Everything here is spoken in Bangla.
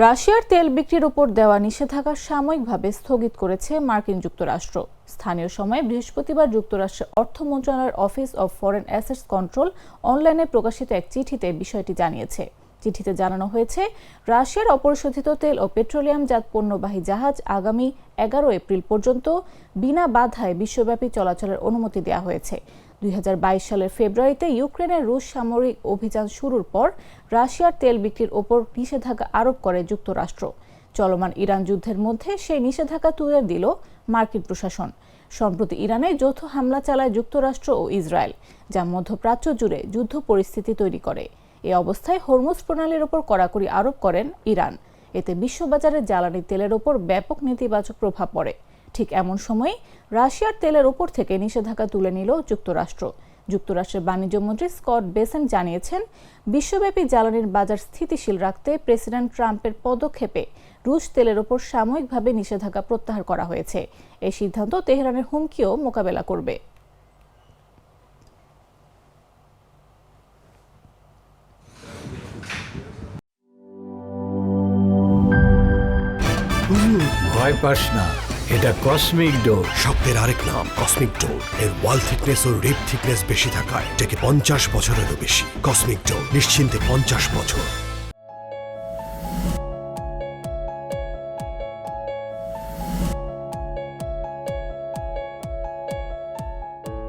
রাশিয়ার তেল বিক্রির উপর দেওয়া নিষেধাজ্ঞা সাময়িকভাবে স্থগিত করেছে মার্কিন যুক্তরাষ্ট্র। স্থানীয় সময়ে বৃহস্পতিবার যুক্তরাষ্ট্রের অর্থ মন্ত্রণালয়ের office of foreign assets control অনলাইনে প্রকাশিত এক চিঠিতে বিষয়টি জানিয়েছে। চিঠিতে জানানো হয়েছে, রাশিয়ার অপরিশোধিত তেল ও পেট্রোলিয়ামজাত পণ্যবাহী জাহাজ আগামী 11 এপ্রিল পর্যন্ত বিনা বাধায় বিশ্বব্যাপী চলাচলের অনুমতি দেওয়া হয়েছে। 2022 সালের ফেব্রুয়ারিতে ইউক্রেনের রুশ সামরিক অভিযান শুরুর পর রাশিয়ার তেল বিক্রির ওপর নিষেধাজ্ঞা আরোপ করে যুক্তরাষ্ট্র। চলমান ইরান যুদ্ধের মধ্যে সেই নিষেধাজ্ঞা তুলে দিল মার্কিন প্রশাসন। সম্প্রতি ইরানে যৌথ হামলা চালায় যুক্তরাষ্ট্র ও ইসরায়েল, যা মধ্যপ্রাচ্য জুড়ে যুদ্ধ পরিস্থিতি তৈরি করে। এ অবস্থায় হরমুজ প্রণালীর ওপর কড়াকড়ি আরোপ করেন ইরান। এতে বিশ্ববাজারে জ্বালানি তেলের ওপর ব্যাপক নেতিবাচক প্রভাব পড়ে। ঠিক এমন সময় রাশিয়ার তেলের ওপর থেকে নিষেধাজ্ঞা তুলে নিল যুক্তরাষ্ট্র। যুক্তরাষ্ট্রের বাণিজ্য মন্ত্রী স্কট বেসেন্ট জানিয়েছেন, বিশ্বব্যাপী জ্বালানির বাজার স্থিতিশীল রাখতে প্রেসিডেন্ট ট্রাম্পের পদক্ষেপে রুশ তেলের ওপর সাময়িকভাবে নিষেধাজ্ঞা প্রত্যাহার করা হয়েছে। এই সিদ্ধান্ত তেহরানের হুমকিও মোকাবেলা করবে। ভয় পাস না, এটা কসমিক ডোজ। শব্দের আরেক নাম কসমিক ডোর। এর ওয়াল থিকনেস ও রিপ থিকনেস বেশি থাকায় এটাকে 50 বছরেরও বেশি। কসমিক ডোর, নিশ্চিন্তে 50 বছর।